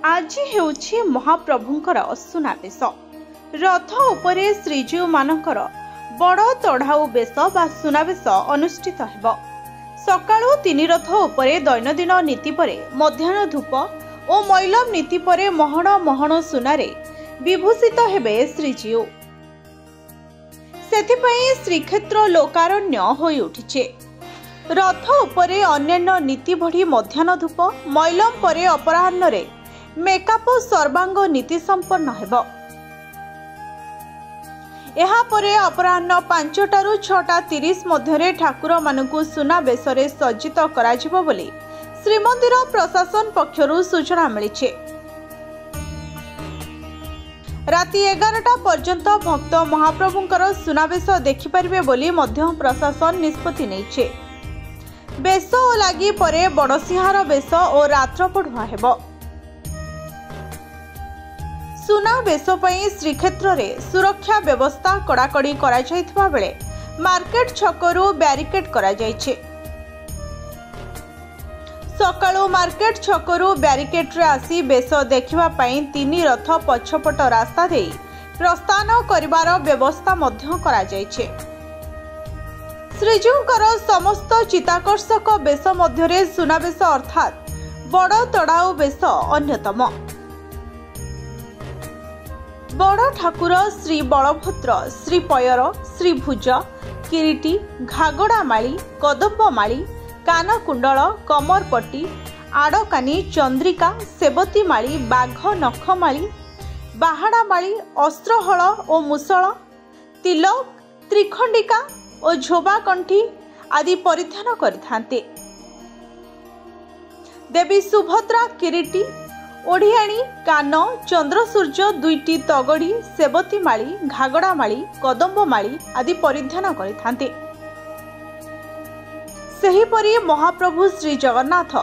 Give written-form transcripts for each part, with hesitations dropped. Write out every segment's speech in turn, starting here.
आज हेउछि महाप्रभुंकर सुनाबेश। रथ उपरे श्रीजीव मानकर बड़ चढ़ाऊ बेश बा सुनाबेश अनुष्ठित हेब। सकाळु तीन रथ उपरे दैनंदिन नीति परे मध्याह्न धूप और मैलम नीति परे महण महण सुनारे विभूषित हेबे श्रीजीव। सेथिपई श्रीक्षेत्र लोकारण्य होई उठिछे। रथ उपरे अन्यान्य नीति भड़ी मध्याह्न धूप मैलम परे अपराह्न रे मेकअप सर्वांग नीति संपन्न हेब। एहा परे अपराह्न 5टारू 6:30 मध्यरे ठाकुर मानकु सुना बेशरे सज्जित कराजिबो बोली श्रीमंदिर प्रशासन पक्षरु सूचना मिलिछे। राति 11टा पर्यंत भक्त महाप्रभुंकर सुनाबेश देखिपारिबे बोली मध्य प्रशासन निष्पत्ति नैछे। बेश ओ लागि परे बड़सिंहार बेश और रात्र पढ़ुआ हेब। सुना बेश पई श्रीक्षेत्र रे सुरक्षा व्यवस्था कड़ाकड़ी करा जायथिबा बेले मार्केट छकरू बैरिकेड करा जायछे। सकाळु मार्केट छकरू बैरिकेड रे आसी बेश देखिबा पई तीन रथ पछपट रास्ता देई प्रस्थान करिवार व्यवस्था मध्य करा जायछे। श्रीजीवकर समस्त चिताकर्षक बेश मध्यरे सुनाबेश अर्थात बड़ चढ़ाऊ बेश अन्यतम। बड़ ठाकुर श्री बलभद्र श्री पयर श्री भुज किरीटी घागड़ामाली कदम्बमाली कानकुंडल कमरपट्टी आड़कानी चंद्रिका सेबतीमाली बाघ नखमाली बाहाड़ामाली अस्त्रहल और मुसल तिलक त्रिखंडिका और झोबाकंठी आदि परिधान करिथान्ते। देवी सुभद्रा किरीटी ओढ़ियाणी कान चंद्रसूर्य दुईटी तगड़ी सेबतीमाली घागड़ामाली कदम्बमाली आदि परिधान करिथान्ते। सेहीपरि महाप्रभु श्री जगन्नाथ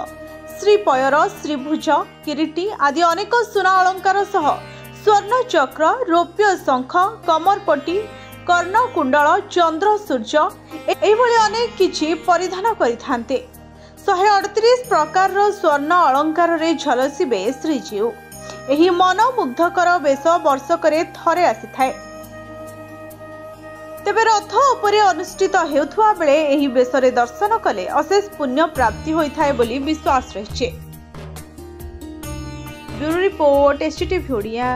श्री पयर श्री भुज किरीटी आदि अनेक सुना अलंकार सह स्वर्ण चक्र रौप्य शंख कमरपट्टी कर्णकुंडल चंद्र सूर्य एभली अनेक किछि परिधान करिथान्ते। 138 प्रकार स्वर्ण अलंकार रे झलसिबे श्रीजीव। एही मनमुग्धकर बेश वर्षकरे थरे आसीथाए। तेबे रथ उपरे अनुष्ठित हेउथुवा बेले एही बेशरे दर्शन कले अशेष पुण्य प्राप्ति होइथाए बोली विश्वास रहिछे। Bureau report STTV Odia.